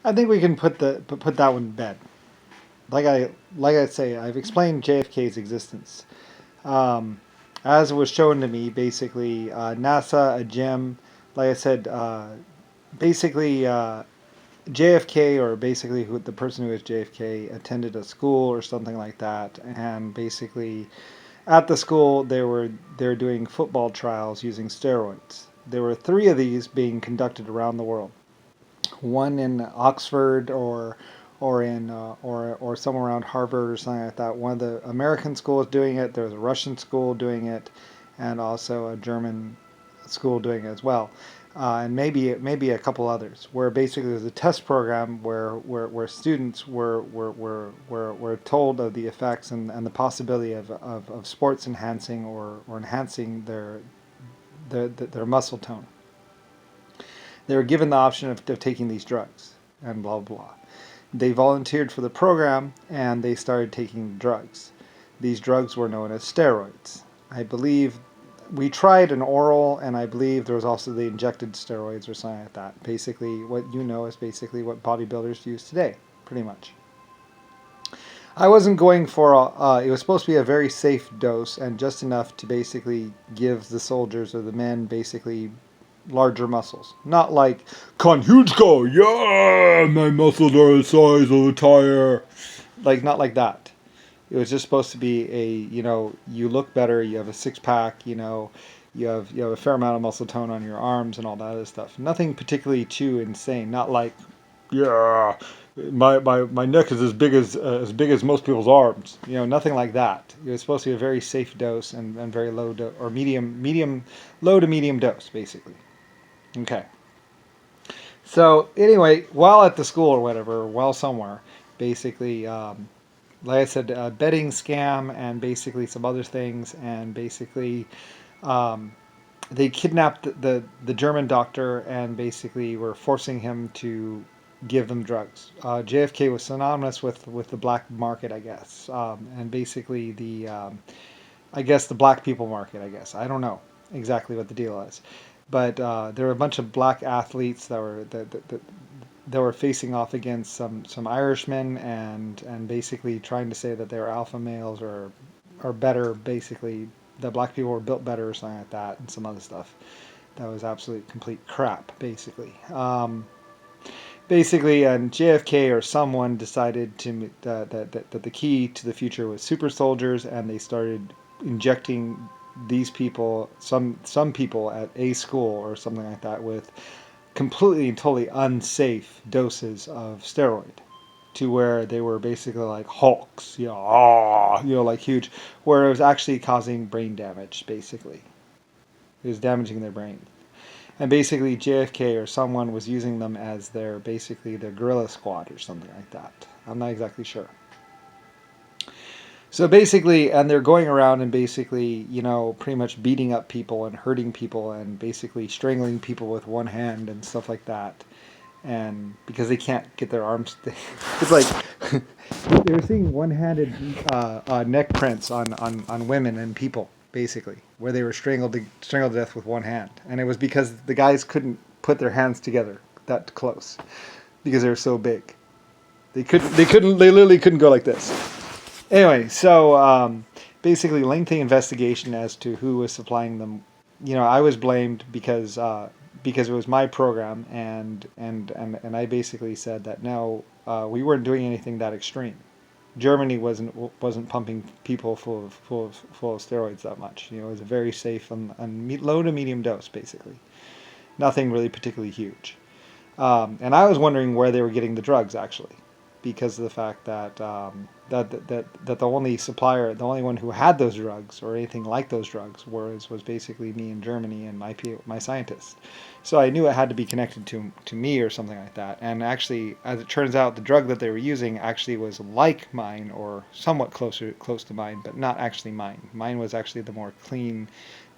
I think we can put that one to bed. Like I say, I've explained JFK's existence. Um, as was shown to me, basically, NASA, a gym, like I said, basically JFK, or basically the person who is JFK, attended a school or something like that, and basically at the school they were doing football trials using steroids. There were three of these being conducted around the world. One in Oxford, or somewhere around Harvard or something like that. One of the American schools doing it. There was a Russian school doing it, and also a German school doing it as well. And maybe a couple others, where basically there's a test program where students were told of the effects and the possibility of sports enhancing or enhancing their muscle tone. They were given the option of taking these drugs and blah blah blah. They volunteered for the program and they started taking drugs. These drugs were known as steroids. I believe we tried an oral, and I believe there was also the injected steroids or something like that. Basically, what you know is basically what bodybuilders use today, pretty much. I wasn't going for it was supposed to be a very safe dose and just enough to basically give the soldiers or the men basically larger muscles. Not like Konhuchko, yeah, my muscles are the size of a tire. Like, not like that. It was just supposed to be you look better, you have a six pack, you have a fair amount of muscle tone on your arms and all that other stuff. Nothing particularly too insane. Not like, yeah, my neck is as big as most people's arms. Nothing like that. It was supposed to be a very safe dose and very low or low to medium dose, basically. Okay. So anyway, while at the school or whatever, while somewhere, basically, like I said, a betting scam and basically some other things, and basically, um, they kidnapped the German doctor and basically were forcing him to give them drugs. JFK was synonymous with the black market, I guess, and basically I guess the black people market. I guess I don't know exactly what the deal is, but there were a bunch of black athletes that were facing off against some Irishmen and basically trying to say that they were alpha males or better, basically that black people were built better or something like that, and some other stuff that was absolute complete crap, basically. Basically, and JFK or someone decided that the key to the future was super soldiers, and they started injecting these people, some people at a school or something like that, with completely and totally unsafe doses of steroid, to where they were basically like hulks, like huge, where it was actually causing brain damage. Basically, it was damaging their brain, and basically JFK or someone was using them as their guerrilla squad or something like that. I'm not exactly sure. So basically, and they're going around and basically, pretty much beating up people and hurting people and basically strangling people with one hand and stuff like that. And because they can't get their arms, it's like they were seeing one-handed neck prints on women and people, basically, where they were strangled to death with one hand. And it was because the guys couldn't put their hands together that close because they were so big. They literally couldn't go like this. Anyway, so basically, lengthy investigation as to who was supplying them. I was blamed because it was my program, and I basically said that no, we weren't doing anything that extreme. Germany wasn't pumping people full of steroids that much. It was a very safe and low to medium dose, basically. Nothing really particularly huge. And I was wondering where they were getting the drugs, actually, because of the fact that that the only supplier, the only one who had those drugs or anything like those drugs was basically me in Germany and my scientist. So I knew it had to be connected to me or something like that. And actually, as it turns out, the drug that they were using actually was like mine or somewhat close to mine, but not actually mine. Mine was actually the more clean,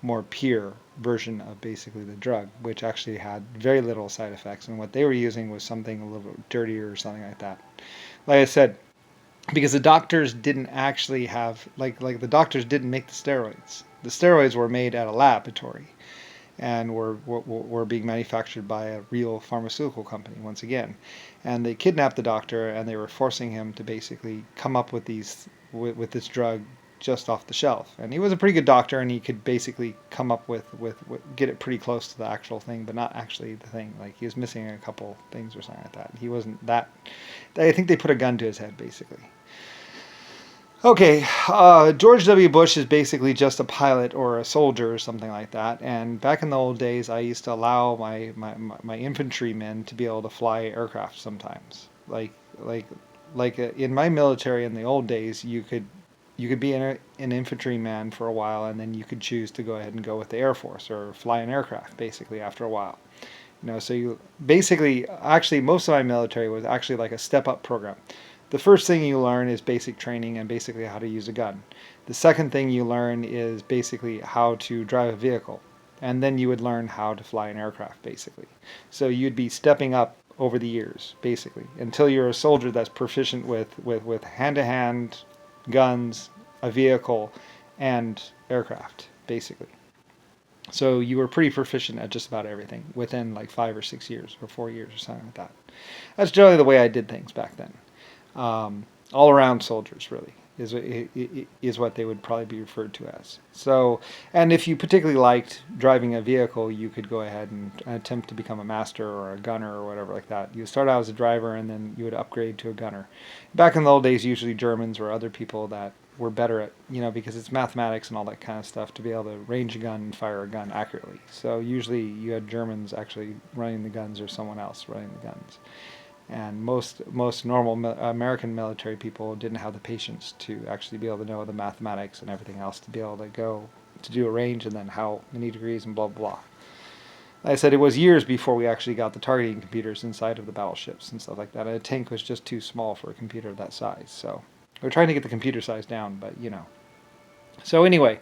more pure version of basically the drug, which actually had very little side effects. And what they were using was something a little bit dirtier or something like that. Like I said, because the doctors didn't actually have, like the doctors didn't make the steroids. The steroids were made at a laboratory. and were being manufactured by a real pharmaceutical company once again. And they kidnapped the doctor, and they were forcing him to basically come up with with this drug just off the shelf. And he was a pretty good doctor, and he could basically come up with get it pretty close to the actual thing, but not actually the thing. Like, he was missing a couple things or something like that. He wasn't that. I think they put a gun to his head, basically. Okay, George W. Bush is basically just a pilot or a soldier or something like that. And back in the old days, I used to allow my infantrymen to be able to fly aircraft sometimes. Like in my military in the old days, you could be an infantryman for a while, and then you could choose to go ahead and go with the Air Force or fly an aircraft basically after a while. So you basically, actually, most of my military was actually like a step up program. The first thing you learn is basic training and basically how to use a gun. The second thing you learn is basically how to drive a vehicle. And then you would learn how to fly an aircraft, basically. So you'd be stepping up over the years, basically, until you're a soldier that's proficient with hand-to-hand guns, a vehicle, and aircraft, basically. So you were pretty proficient at just about everything within like 5 or 6 years or 4 years or something like that. That's generally the way I did things back then. All around soldiers, really, is what they would probably be referred to as. So, and if you particularly liked driving a vehicle, you could go ahead and attempt to become a master or a gunner or whatever like that. You would start out as a driver, and then you would upgrade to a gunner. Back in the old days, usually Germans or other people that were better at, because it's mathematics and all that kind of stuff, to be able to range a gun and fire a gun accurately. So usually you had Germans actually running the guns or someone else running the guns. And most normal American military people didn't have the patience to actually be able to know the mathematics and everything else to be able to go to do a range and then how many degrees and blah, blah, blah. Like I said, it was years before we actually got the targeting computers inside of the battleships and stuff like that. And a tank was just too small for a computer of that size. So we're trying to get the computer size down, but So anyway,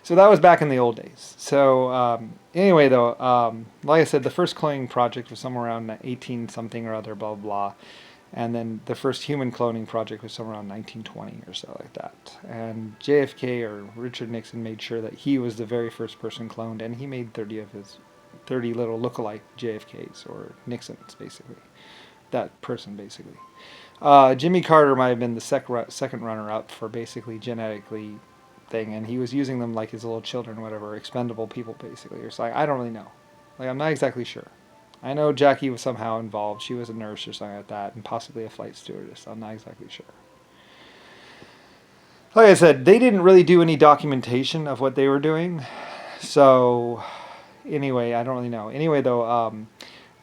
so that was back in the old days. So anyway, though, like I said, the first cloning project was somewhere around 18 something or other, blah, blah, blah. And then the first human cloning project was somewhere around 1920 or so like that. And JFK, or Richard Nixon, made sure that he was the very first person cloned, and he made 30 little look-alike JFKs, or Nixons, basically. That person, basically. Jimmy Carter might have been the second runner-up for basically genetically thing, and he was using them like his little children, whatever, expendable people, basically, or something. I don't really know. Like, I'm not exactly sure. I know Jackie was somehow involved. She was a nurse or something like that, and possibly a flight stewardess. I'm not exactly sure. Like I said, they didn't really do any documentation of what they were doing. So, anyway, I don't really know. Anyway, though,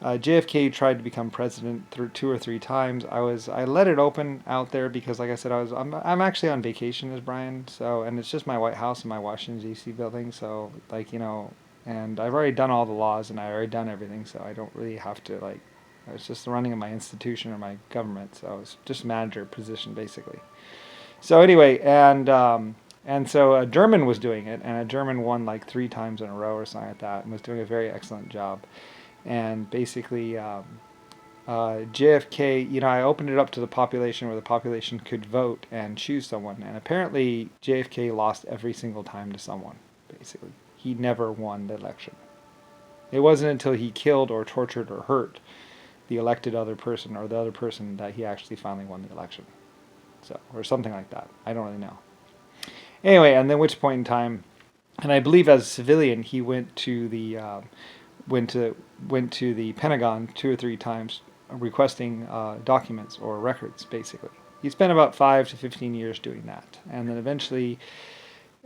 JFK tried to become president 2 or 3 times. I let it open out there because, like I said, I'm actually on vacation as Brian. So, and it's just my White House and my Washington D.C. building. So, and I've already done all the laws and I've already done everything. So I don't really have to it's just the running of my institution or my government. So it's just manager position basically. So anyway, and so a German was doing it, and a German won like 3 times in a row or something like that, and was doing a very excellent job. And basically, JFK, I opened it up to the population where the population could vote and choose someone. And apparently, JFK lost every single time to someone, basically. He never won the election. It wasn't until he killed or tortured or hurt the elected other person or the other person that he actually finally won the election. So, or something like that. I don't really know. Anyway, and then which point in time, and I believe as a civilian, he went to the Pentagon 2 or 3 times requesting documents or records, basically. He spent about 5 to 15 years doing that. And then eventually,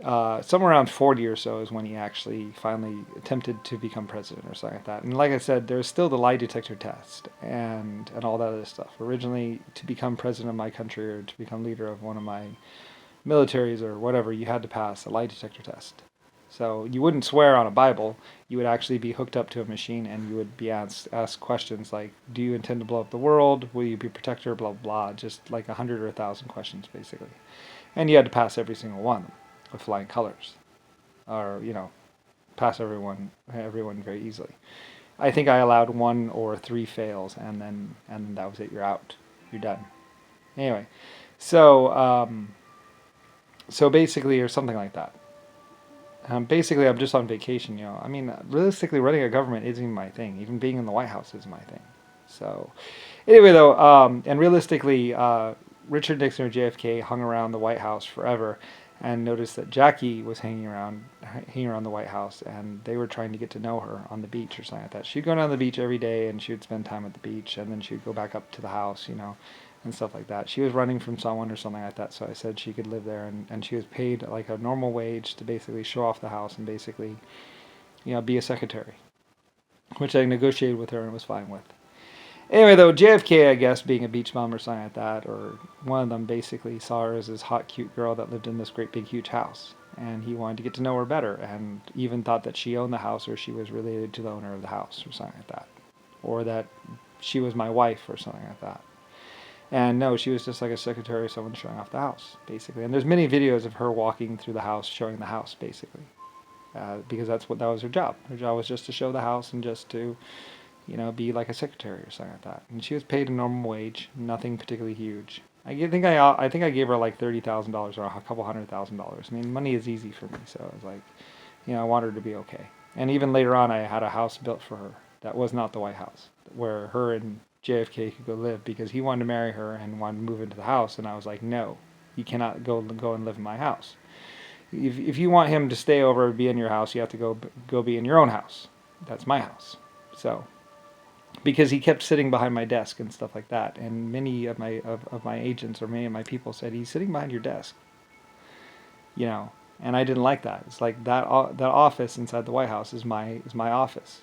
somewhere around 40 or so is when he actually finally attempted to become president or something like that. And like I said, there's still the lie detector test and all that other stuff. Originally, to become president of my country or to become leader of one of my militaries or whatever, you had to pass a lie detector test. So you wouldn't swear on a Bible. You would actually be hooked up to a machine, and you would be asked questions like, do you intend to blow up the world? Will you be a protector? Blah, blah, blah. Just like 100 or 1,000 questions, basically. And you had to pass every single one with flying colors. Or, pass everyone very easily. I think I allowed 1 or 3 fails, and then that was it. You're out. You're done. Anyway, so basically, or something like that. Basically, I'm just on vacation. I mean, realistically, running a government isn't even my thing. Even being in the White House is my thing. So, anyway, though, and realistically, Richard Nixon or JFK hung around the White House forever, and noticed that Jackie was hanging around the White House, and they were trying to get to know her on the beach or something like that. She'd go down the beach every day, and she would spend time at the beach, and then she'd go back up to the house, and stuff like that. She was running from someone or something like that, so I said she could live there, and she was paid like a normal wage to basically show off the house and basically, be a secretary, which I negotiated with her and was fine with. Anyway, though, JFK, I guess, being a beach bum or something like that, or one of them basically saw her as this hot, cute girl that lived in this great, big, huge house. And he wanted to get to know her better, and even thought that she owned the house or she was related to the owner of the house or something like that. Or that she was my wife or something like that. And no, she was just like a secretary, someone showing off the house, basically. And there's many videos of her walking through the house, showing the house, basically. Because that was her job. Her job was just to show the house and just to be like a secretary or something like that. And she was paid a normal wage, nothing particularly huge. I think I gave her like $30,000 or a couple $100,000. I mean, money is easy for me, so I was like, I wanted her to be okay. And even later on, I had a house built for her that was not the White House, where her and JFK could go live, because he wanted to marry her and wanted to move into the house, and I was like, no, you cannot go and live in my house. If you want him to stay over and be in your house, you have to go be in your own house. That's my house. So, because he kept sitting behind my desk and stuff like that, and many of my agents or many of my people said, he's sitting behind your desk, and I didn't like that. It's like that office inside the White House is my office.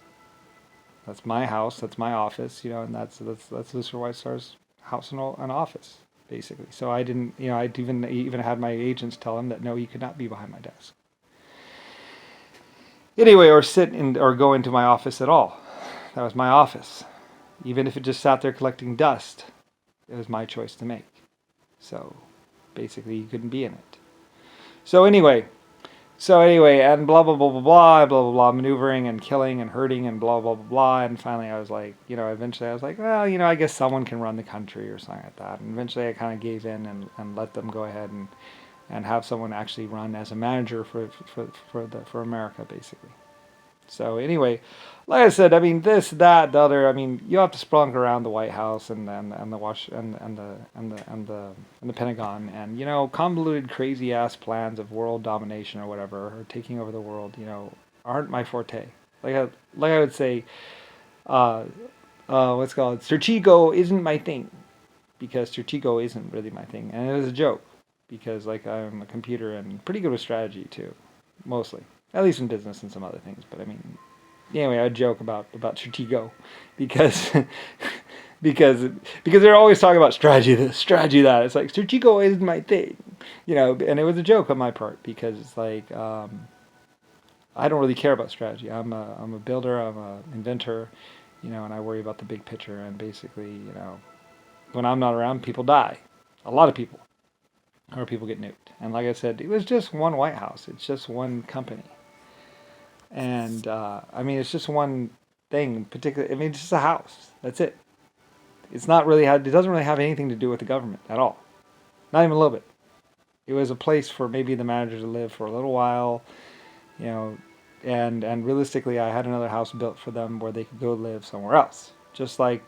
That's my house. That's my office. And that's Lucifer White Star's house and an office, basically. So I didn't. I even had my agents tell him that no, he could not be behind my desk. Anyway, or or go into my office at all. That was my office. Even if it just sat there collecting dust, it was my choice to make. So basically, you couldn't be in it. So anyway, and blah, blah, blah, blah, blah, blah, blah, blah, maneuvering and killing and hurting and blah, blah, blah, blah. And finally I was like, eventually I was like, well, I guess someone can run the country or something like that. And eventually I kind of gave in and let them go ahead and have someone actually run as a manager for America, basically. So anyway, like I said, I mean, this, that, the other. I mean, you have to spelunk around the White House and the Pentagon, and convoluted, crazy ass plans of world domination or whatever, or taking over the world. Aren't my forte. Like I would say, what's it called? Strategico isn't my thing, because Strategico isn't really my thing, and it was a joke, because like I'm a computer and pretty good with strategy too, mostly. At least in business and some other things. But I mean, anyway, I joke about Stratego, because because they're always talking about strategy this, strategy that. It's like, Stratego isn't my thing, and it was a joke on my part, because it's like, I don't really care about strategy. I'm a builder, I'm an inventor, and I worry about the big picture, and basically, when I'm not around, people die. A lot of people. Or people get nuked. And like I said, it was just one White House. It's just one company. And, I mean, it's just one thing. Particularly, I mean, it's just a house. That's it. It doesn't really have anything to do with the government at all. Not even a little bit. It was a place for maybe the manager to live for a little while, and realistically, I had another house built for them where they could go live somewhere else. Just like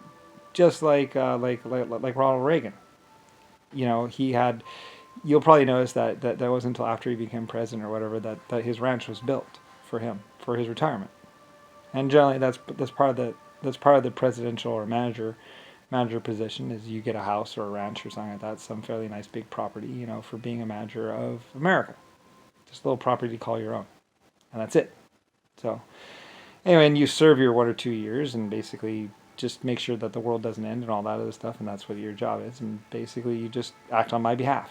Ronald Reagan. He had. You'll probably notice that wasn't until after he became president or whatever that his ranch was built for him for his retirement. And generally, that's part of the presidential or manager position, is you get a house or a ranch or something like that, some fairly nice big property, for being a manager of America. Just a little property to call your own, and that's it. So anyway, and you serve your 1 or 2 years and basically just make sure that the world doesn't end and all that other stuff, and that's what your job is. And basically, you just act on my behalf.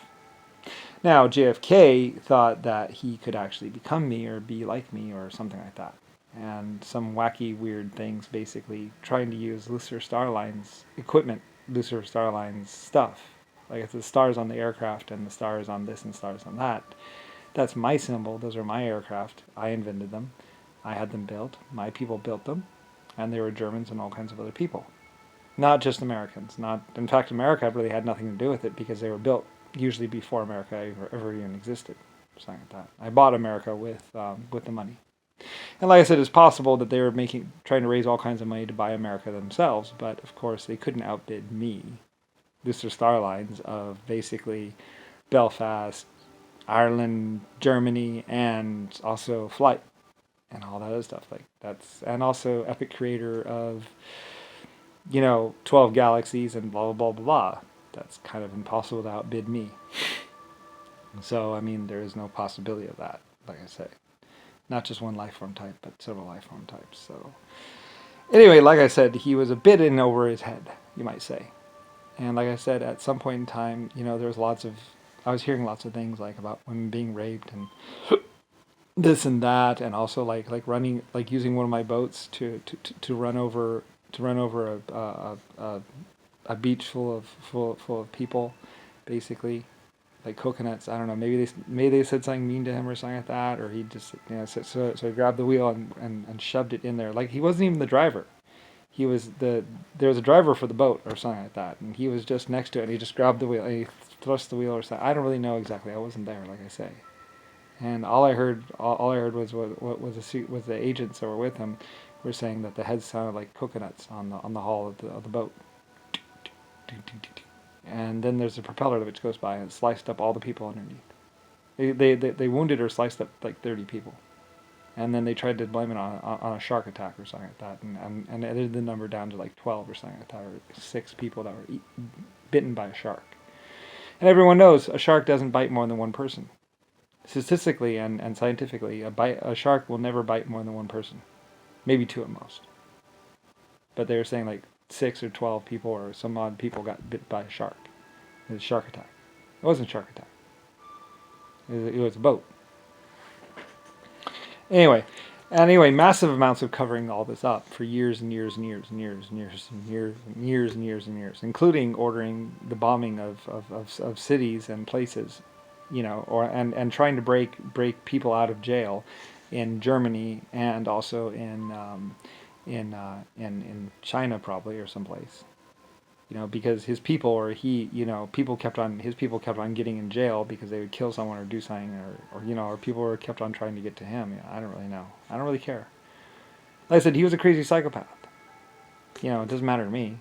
Now, JFK thought that he could actually become me or be like me or something like that. And some wacky, weird things, basically trying to use Lucifer Starline's equipment, Lucifer Starline's stuff. Like, it's the stars on the aircraft and the stars on this and stars on that. That's my symbol. Those are my aircraft. I invented them. I had them built. My people built them. And they were Germans and all kinds of other people. Not just Americans. In fact, America really had nothing to do with it, because they were built usually before America ever even existed. something like that. I bought America with the money. And like I said, it's possible that they were trying to raise all kinds of money to buy America themselves, but of course they couldn't outbid me, Mr. Starlines of basically Belfast, Ireland, Germany, and also Flight and all that other stuff. Like that's and also epic creator of 12 galaxies and blah blah blah blah blah. That's kind of impossible to outbid me. So I mean, there is no possibility of that. Like I say, not just one life form type, but several life form types. So anyway, like I said, he was a bit in over his head, you might say. And like I said, at some point in time, there was I was hearing lots of things like about women being raped and this and that, and also like running, like using one of my boats to run over a beach full of people, basically, like coconuts. I don't know. Maybe they said something mean to him or something like that, or he just so he grabbed the wheel and shoved it in there. Like he wasn't even the driver. He was there was a driver for the boat or something like that, and he was just next to it. And he just grabbed the wheel and he thrust the wheel or something. I don't really know exactly. I wasn't there, like I say. And all I heard was what was the agents that were with him were saying that the heads sounded like coconuts on the hull of the boat. And then there's a propeller which goes by and it sliced up all the people underneath. They wounded or sliced up like 30 people. And then they tried to blame it on a shark attack or something like that, and edited the number down to like 12 or something like that, or 6 people that were bitten by a shark. And everyone knows a shark doesn't bite more than one person. Statistically and scientifically, a shark will never bite more than one person, maybe 2 at most. But they were saying like 6 or 12 people or some odd people got bit by a shark. It was a shark attack. It wasn't a shark attack. It was a boat. Anyway, massive amounts of covering all this up for years and years and years and years and years and years and years and years and years, including ordering the bombing of cities and places, and trying to break people out of jail in Germany and also in China probably or someplace. Because his people or his people kept on getting in jail because they would kill someone or do something, or people were kept on trying to get to him. I don't really know. I don't really care. Like I said, he was a crazy psychopath. It doesn't matter to me.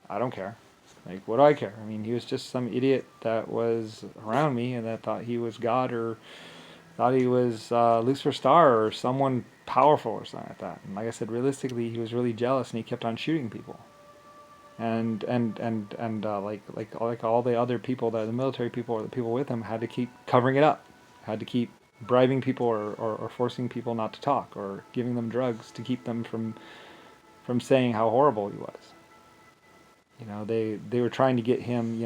I don't care. Like, what do I care? I mean, he was just some idiot that was around me and that thought he was God or thought he was Lucifer Star or someone powerful or something like that. And like I said, realistically, he was really jealous and he kept on shooting people. And like all the other people, the military people or the people with him had to keep covering it up, had to keep bribing people or forcing people not to talk or giving them drugs to keep them from saying how horrible he was. They were trying to get him,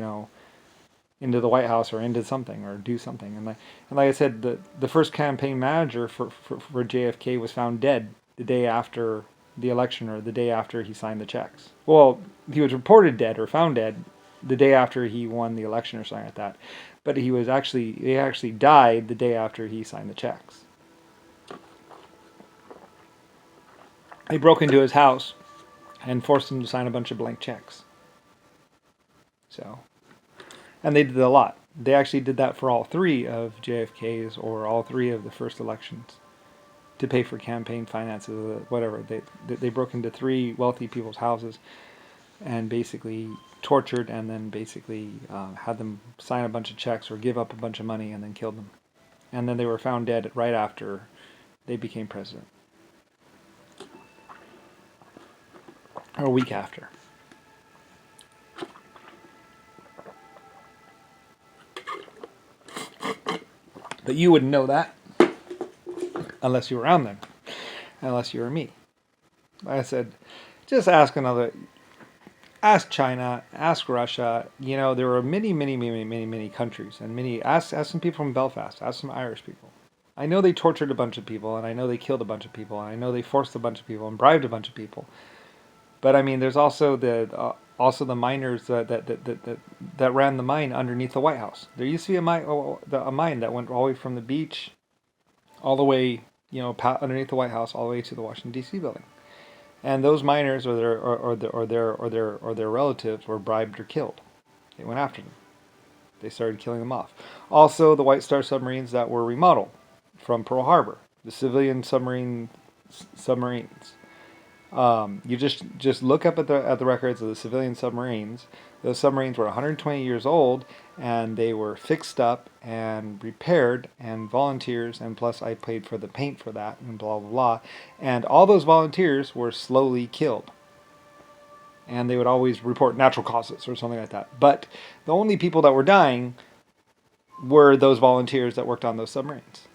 into the White House or into something or do something. And like I said, the first campaign manager for JFK was found dead the day after the election or the day after he signed the checks. Well, he was reported dead or found dead the day after he won the election or something like that. But he actually died the day after he signed the checks. They broke into his house and forced him to sign a bunch of blank checks. So, and they did a lot. They actually did that for all 3 of JFK's or all 3 of the first elections to pay for campaign finances, whatever. They broke into 3 wealthy people's houses and basically tortured and then basically had them sign a bunch of checks or give up a bunch of money and then killed them. And then they were found dead right after they became president. Or a week after. But you wouldn't know that unless you were around them, unless you were me. Like I said, just ask China, ask Russia. There were many countries, and ask some people from Belfast, ask some Irish people. I know they tortured a bunch of people, and I know they killed a bunch of people, and I know they forced a bunch of people and bribed a bunch of people. But I mean, there's also the miners that ran the mine underneath the White House. There used to be a mine that went all the way from the beach, all the way, underneath the White House, all the way to the Washington D.C. building. And those miners or their relatives were bribed or killed. They went after them. They started killing them off. Also, the White Star submarines that were remodeled from Pearl Harbor, the civilian submarines. You just look up at the records of the civilian submarines. Those submarines were 120 years old, and they were fixed up and repaired, and volunteers, and plus I paid for the paint for that, and blah blah blah. And all those volunteers were slowly killed, and they would always report natural causes or something like that. But the only people that were dying were those volunteers that worked on those submarines.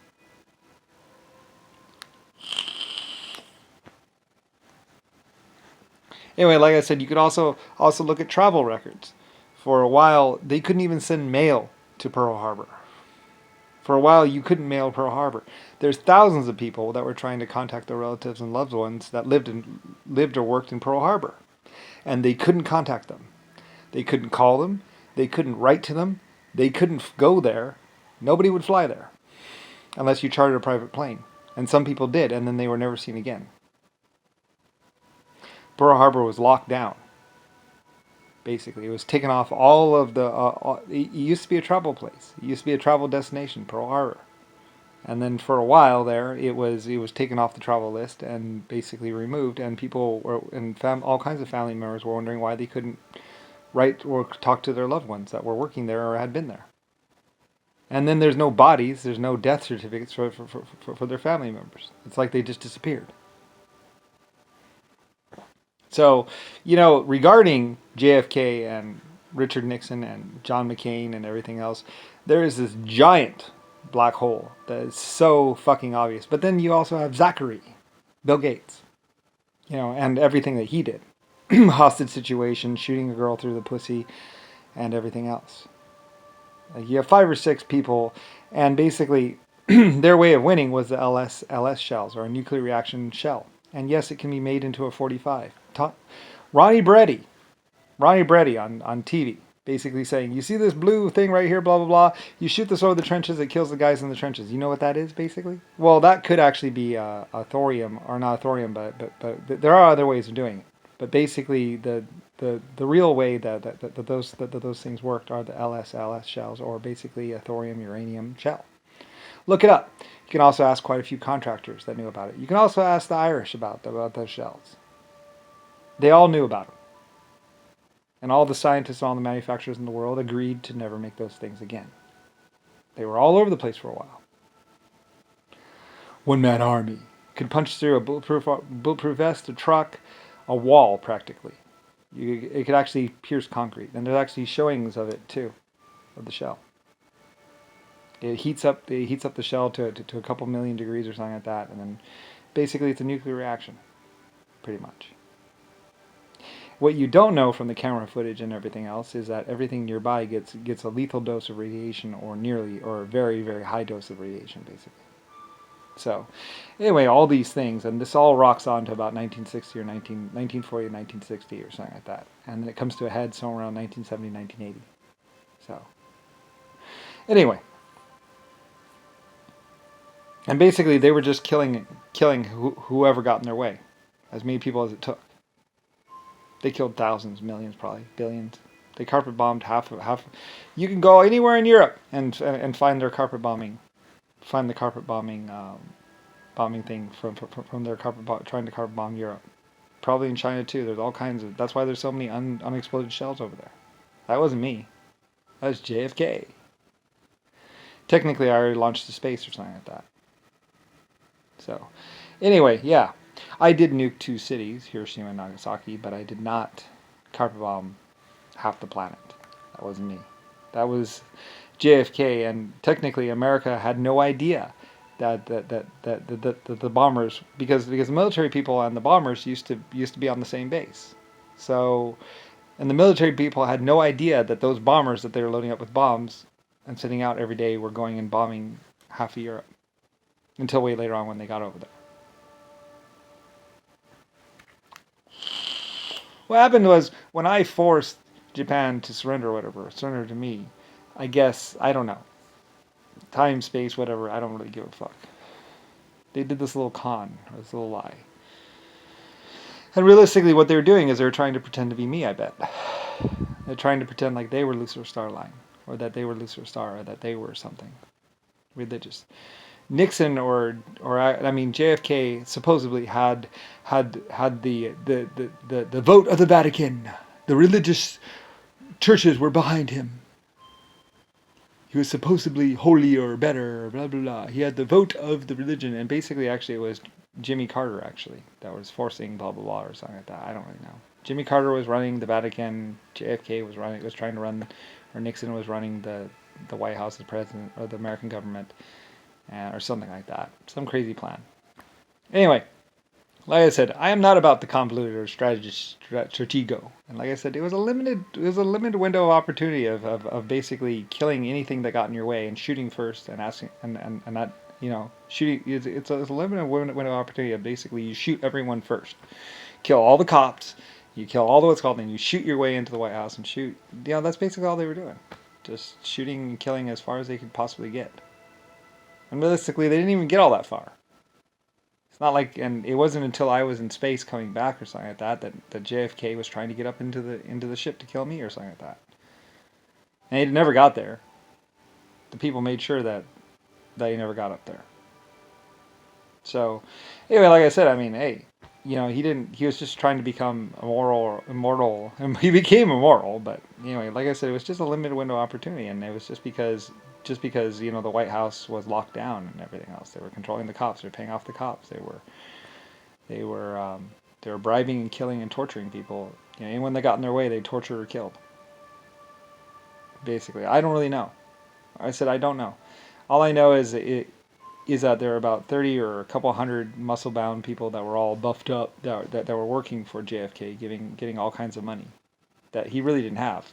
Anyway, like I said, you could also look at travel records. For a while, they couldn't even send mail to Pearl Harbor. For a while, you couldn't mail Pearl Harbor. There's thousands of people that were trying to contact their relatives and loved ones that lived or worked in Pearl Harbor, and they couldn't contact them. They couldn't call them. They couldn't write to them. They couldn't go there. Nobody would fly there unless you chartered a private plane. And some people did, and then they were never seen again. Pearl Harbor was locked down. Basically, it was taken off all of the. It used to be a travel place. It used to be a travel destination, Pearl Harbor, and then for a while there, it was taken off the travel list and basically removed. And people were, and all kinds of family members were wondering why they couldn't write or talk to their loved ones that were working there or had been there. And then there's no bodies, there's no death certificates for their family members. It's like they just disappeared. So, regarding JFK and Richard Nixon and John McCain and everything else, there is this giant black hole that is so fucking obvious. But then you also have Zachary, Bill Gates, and everything that he did. Hostage situation, shooting a girl through the pussy, and everything else. You have 5 or 6 people, and basically their way of winning was the LS shells, or a nuclear reaction shell. And yes, it can be made into a 45. Ronnie Brady on TV, basically saying, you see this blue thing right here, blah, blah, blah. You shoot this over the trenches, it kills the guys in the trenches. You know what that is, basically? Well, that could actually be a thorium, or not a thorium, but there are other ways of doing it. But basically, the real way that those things worked are the LS shells, or basically a thorium uranium shell. Look it up. You can also ask quite a few contractors that knew about it. You can also ask the Irish about those shells. They all knew about them. And all the scientists and all the manufacturers in the world agreed to never make those things again. They were all over the place for a while. One-man army. Could punch through a bulletproof vest, a truck, a wall practically. It could actually pierce concrete. And there's actually showings of it too, of the shell. It heats up the shell to a couple million degrees or something like that, and then basically it's a nuclear reaction, pretty much. What you don't know from the camera footage and everything else is that everything nearby gets a lethal dose of radiation, or a very, very high dose of radiation, basically. So, anyway, all these things, and this all rocks on to about 1960 or 1940 or 1960 or something like that. And then it comes to a head somewhere around 1970, 1980. So, anyway. And basically, they were just killing whoever got in their way. As many people as it took. They killed thousands, millions, probably billions. They carpet bombed half. You can go anywhere in Europe and find their carpet bombing. Find the carpet bombing thing from their trying to carpet bomb Europe. Probably in China too. There's all kinds of. That's why there's so many unexploded shells over there. That wasn't me. That was JFK. Technically, I already launched to space or something like that. So, anyway, yeah. I did nuke 2 cities, Hiroshima and Nagasaki, but I did not carpet bomb half the planet. That wasn't me. That was JFK, and technically America had no idea that the bombers, because the military people and the bombers used to be on the same base. So, and the military people had no idea that those bombers that they were loading up with bombs and sending out every day were going and bombing half of Europe. Until way later on when they got over there. What happened was, when I forced Japan to surrender or whatever, surrender to me, I guess, I don't know. Time, space, whatever, I don't really give a fuck. They did this little con, or this little lie. And realistically what they were doing is they were trying to pretend to be me, I bet. They're trying to pretend like they were Lucifer Starline. or that they were Lucifer Star, or that they were something religious. Nixon or I mean JFK supposedly had the vote of the Vatican. The religious churches were behind him. He was supposedly holy or better, blah blah blah. He had the vote of the religion, and basically, actually, it was Jimmy Carter actually that was forcing blah blah blah or something like that. I don't really know. Jimmy Carter was running the Vatican. JFK was trying to run, or Nixon was running the White House as president of the American government, or something like that. Some crazy plan. Anyway, like I said, I am not about the convoluted or stratego. And like I said, it was a limited window of opportunity of basically killing anything that got in your way and shooting first and asking and not shooting. It's a limited window of opportunity of basically you shoot everyone first, kill all the cops, you kill all the what's called, and you shoot your way into the White House and shoot. That's basically all they were doing, just shooting and killing as far as they could possibly get. And realistically, they didn't even get all that far. It's not like, and it wasn't until I was in space coming back or something like that JFK was trying to get up into the ship to kill me or something like that. And he never got there. The people made sure that he never got up there. So, anyway, like I said, I mean, hey, he was just trying to become immortal, and he became immortal. But anyway, like I said, it was just a limited window of opportunity, and it was just because the White House was locked down and everything else. They were controlling the cops. They were paying off the cops. They were bribing and killing and torturing people. Anyone that got in their way, they tortured or killed. Basically, I don't really know. I said I don't know. All I know is that there were about 30 or a couple hundred muscle-bound people that were all buffed up that were working for JFK, getting all kinds of money that he really didn't have.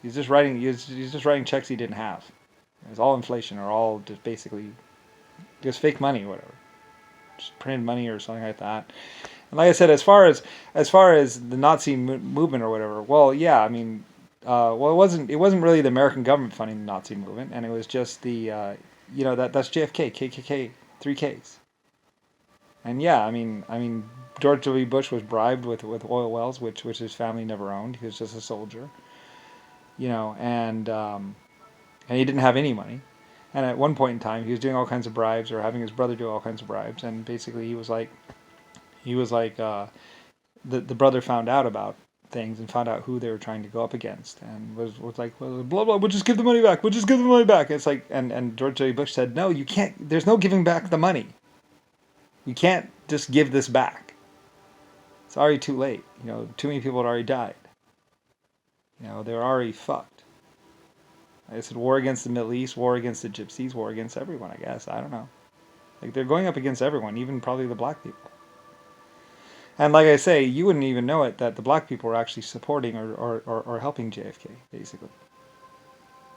He's just writing checks he didn't have. It was all inflation, or all just basically just fake money, or whatever, just printed money or something like that. And like I said, as far as the Nazi movement or whatever, well, yeah, I mean, it wasn't really the American government funding the Nazi movement, and it was just the that's JFK, KKK, 3Ks. And yeah, I mean, George W. Bush was bribed with oil wells, which his family never owned. He was just a soldier, and he didn't have any money. And at one point in time, he was doing all kinds of bribes, or having his brother do all kinds of bribes. And basically, he was like, the brother found out about things and found out who they were trying to go up against, and was like, well, blah blah, we'll just give the money back. We'll just give the money back. It's like, and George W. Bush said, no, you can't. There's no giving back the money. You can't just give this back. It's already too late. Too many people had already died. They were already fucked. I said, war against the Middle East, war against the Gypsies, war against everyone, I guess. I don't know. Like, they're going up against everyone, even probably the black people. And like I say, you wouldn't even know it that the black people were actually supporting or helping JFK, basically.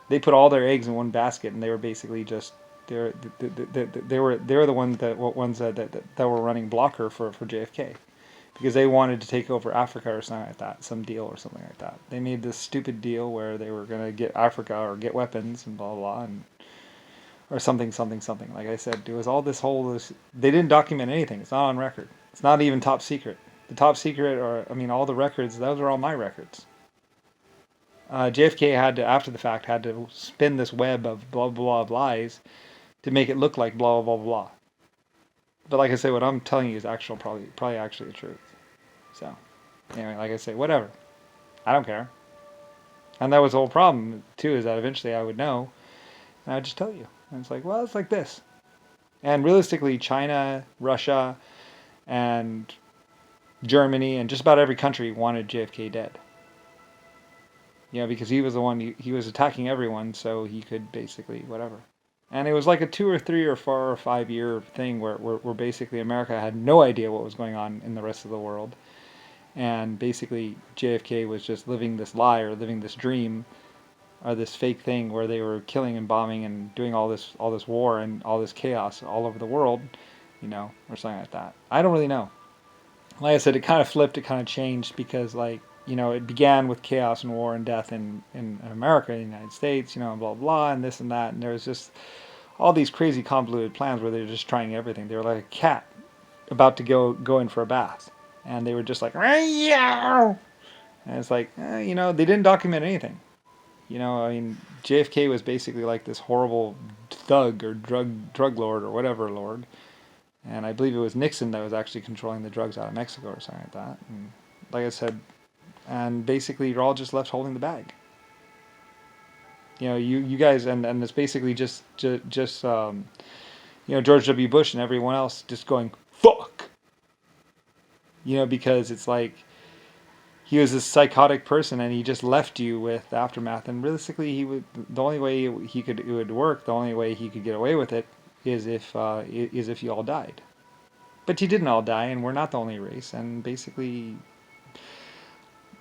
They put all their eggs in one basket, and they were basically just they were the ones that were running blocker for JFK, because they wanted to take over Africa or something like that, some deal or something like that. They made this stupid deal where they were going to get Africa or get weapons and blah, blah, blah, or something. Like I said, it was all this they didn't document anything. It's not on record. It's not even top secret. The top secret, all the records, those are all my records. JFK after the fact, had to spin this web of blah, blah, blah lies to make it look like blah, blah, blah. But like I say, what I'm telling you is probably actually the truth. So, anyway, like I say, whatever. I don't care. And that was the whole problem, too, is that eventually I would know, and I would just tell you. And it's like, well, it's like this. And realistically, China, Russia, and Germany, and just about every country wanted JFK dead. Because he was the one, he was attacking everyone, so he could basically, whatever. And it was like a 2 or 3 or 4 or 5 year thing where basically America had no idea what was going on in the rest of the world. And basically JFK was just living this lie, or living this dream, or this fake thing where they were killing and bombing and doing all this war and all this chaos all over the world, or something like that. I don't really know. Like I said, it kind of flipped, it kind of changed, because it began with chaos and war and death in America, in the United States, blah, blah, blah, and this and that. And there was just all these crazy convoluted plans where they were just trying everything. They were like a cat about to go in for a bath. And they were just like, yeah. And it's like, they didn't document anything. I mean, JFK was basically like this horrible thug or drug lord or whatever lord, and I believe it was Nixon that was actually controlling the drugs out of Mexico or something like that. And like I said, and basically you're all just left holding the bag. You guys, and it's basically just George W. Bush and everyone else just going fuck. Because it's like he was this psychotic person and he just left you with the aftermath. And realistically, the only way it would work, the only way he could get away with it is if you all died. But you didn't all die, and we're not the only race. And basically,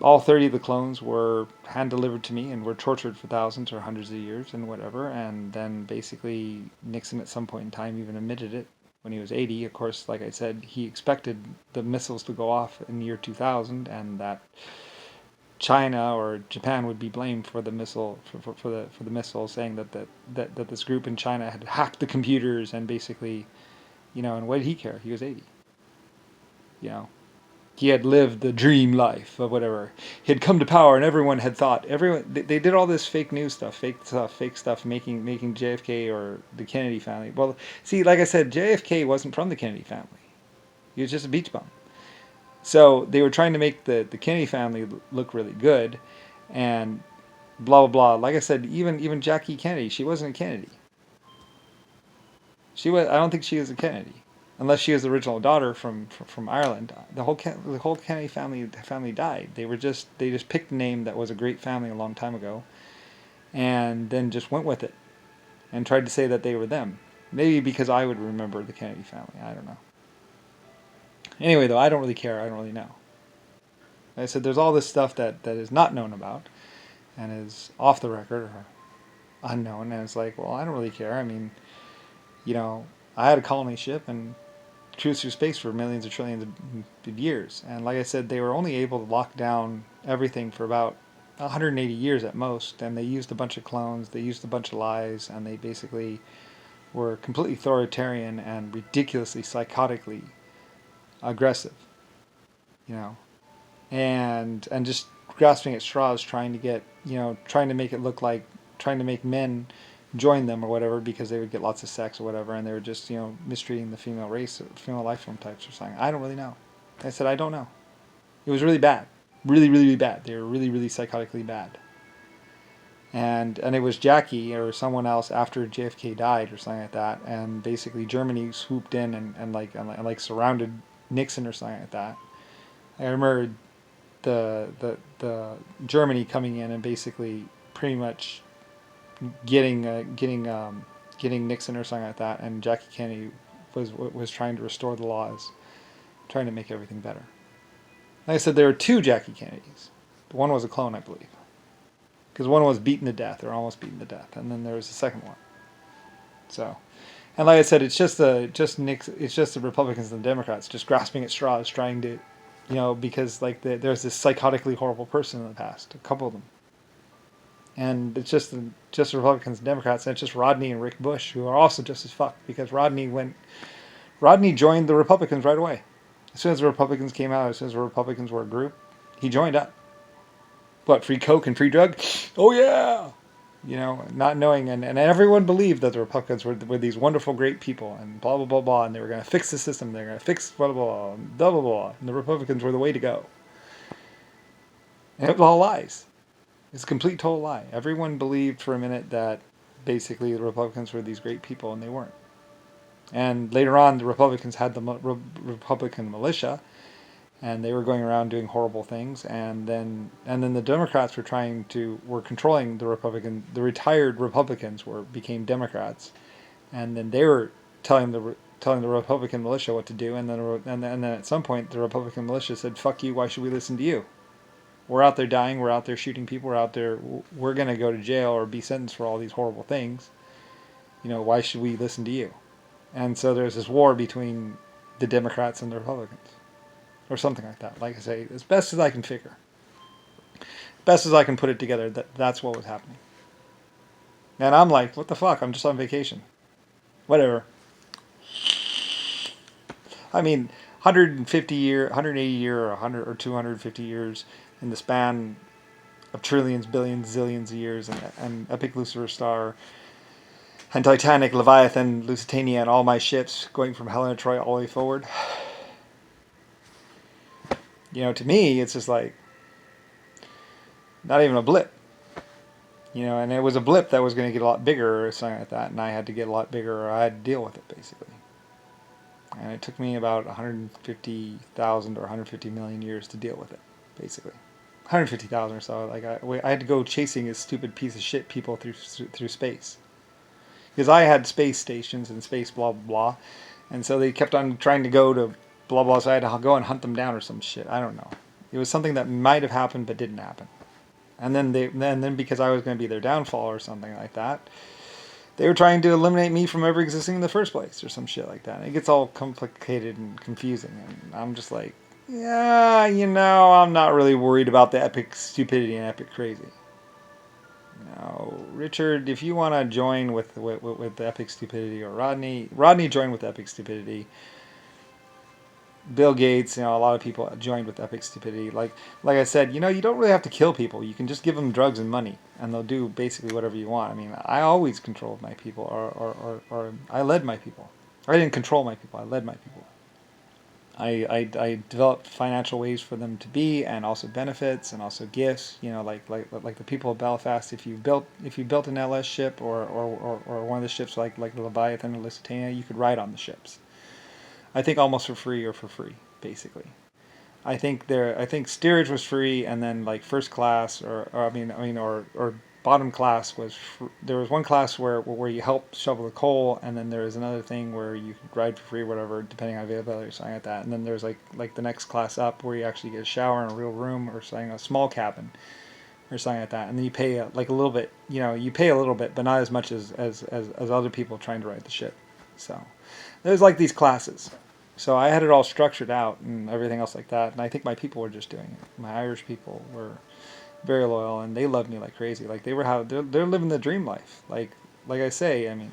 all 30 of the clones were hand delivered to me and were tortured for thousands or hundreds of years and whatever. And then basically Nixon at some point in time even admitted it when he was 80. Of course, like I said, he expected the missiles to go off in the year 2000, and that China or Japan would be blamed for the missile for the missile, saying that this group in China had hacked the computers and basically, and what did he care? He was 80. You know, he had lived the dream life of whatever. He had come to power, and everyone had thought they did all this fake news stuff, fake stuff, making JFK or the Kennedy family. Well, see, like I said, JFK wasn't from the Kennedy family. He was just a beach bum. So they were trying to make the Kennedy family look really good, and blah blah blah. Like I said, even Jackie Kennedy, she wasn't a Kennedy. She was. I don't think she was a Kennedy, unless she was the original daughter from Ireland. The whole Kennedy family died. They just picked a name that was a great family a long time ago, and then just went with it, and tried to say that they were them. Maybe because I would remember the Kennedy family. I don't know. Anyway, though, I don't really care. I don't really know. Like I said, there's all this stuff that is not known about and is off the record or unknown, and it's like, well, I don't really care. I mean, I had a colony ship and cruised through space for millions or trillions of years, and like I said, they were only able to lock down everything for about 180 years at most, and they used a bunch of clones, they used a bunch of lies, and they basically were completely authoritarian and ridiculously psychotically aggressive, you know, and just grasping at straws, trying to get, trying to make it look like, trying to make men join them or whatever because they would get lots of sex or whatever, and they were just, mistreating the female race, female life form types or something. I don't really know. I said I don't know. It was really bad, really, really, really bad. They were really, really psychotically bad. And it was Jackie or someone else after JFK died or something like that, and basically Germany swooped in and surrounded Nixon or something like that. I remember the Germany coming in and basically pretty much getting Nixon or something like that, and Jackie Kennedy was trying to restore the laws, trying to make everything better. Like I said, there were two Jackie Kennedys. One was a clone, I believe, because one was beaten to death or almost beaten to death, and then there was a second one. So, and like I said, it's just the Republicans and the Democrats just grasping at straws, trying to, because there's this psychotically horrible person in the past, a couple of them, and it's just the Republicans and Democrats, and it's just Rodney and Rick Bush who are also just as fucked, because Rodney joined the Republicans right away. As soon as the Republicans came out, as soon as the Republicans were a group, he joined up. What, free coke and free drug? Oh yeah! Not knowing, and everyone believed that the Republicans were these wonderful, great people, and blah, blah, blah, blah, and they were going to fix the system, they were going to fix blah, blah, blah, blah, blah, blah, and the Republicans were the way to go. And it was all lies. It's a complete total lie. Everyone believed for a minute that basically the Republicans were these great people, and they weren't. And later on, the Republicans had the Republican militia, and they were going around doing horrible things, and then the Democrats were controlling the retired Republicans became Democrats, and then they were telling the Republican militia what to do, and then at some point the Republican militia said, "Fuck you! Why should we listen to you? We're out there dying. We're out there shooting people. We're going to go to jail or be sentenced for all these horrible things. Why should we listen to you?" And so there's this war between the Democrats and the Republicans, or something like that. Like I say, as best as I can figure, best as I can put it together, that's what was happening. And I'm like, what the fuck? I'm just on vacation. Whatever. I mean, 180 year, or 100 or 250 years in the span of trillions, billions, zillions of years, and Epic Lucifer Star, and Titanic, Leviathan, Lusitania, and all my ships going from Helena Troy all the way forward. To me, it's just like not even a blip. And it was a blip that was going to get a lot bigger or something like that, and I had to get a lot bigger or I had to deal with it, basically. And it took me about 150,000 or 150 million years to deal with it, basically. 150,000 or so. Like I had to go chasing this stupid piece of shit people through space. Because I had space stations and space blah, blah, blah. And so they kept on trying to go to blah, blah, so I had to go and hunt them down or some shit. I don't know. It was something that might have happened but didn't happen. And then because I was going to be their downfall or something like that, they were trying to eliminate me from ever existing in the first place or some shit like that. And it gets all complicated and confusing. And I'm just like, yeah, I'm not really worried about the epic stupidity and epic crazy. Richard, if you want to join with the epic stupidity, or Rodney joined with epic stupidity. Bill Gates, a lot of people joined with epic stupidity. Like I said, you don't really have to kill people. You can just give them drugs and money, and they'll do basically whatever you want. I mean, I always controlled my people, or I led my people. I didn't control my people. I led my people. I developed financial ways for them to be, and also benefits, and also gifts. Like the people of Belfast. If you built an LS ship or one of the ships like the Leviathan or Lusitania, you could ride on the ships. I think almost for free or for free, basically. I think steerage was free, and then like first class or bottom class was there was one class where you help shovel the coal, and then there was another thing where you could ride for free, whatever, depending on availability or something like that. And then there's like the next class up where you actually get a shower in a real room or something, a small cabin or something like that. And then you pay like a little bit, you pay a little bit, but not as much as other people trying to ride the ship. So there's like these classes. So I had it all structured out and everything else like that. And I think my people were just doing it. My Irish people were very loyal, and they loved me like crazy. Like they're living the dream life. Like I say, I mean,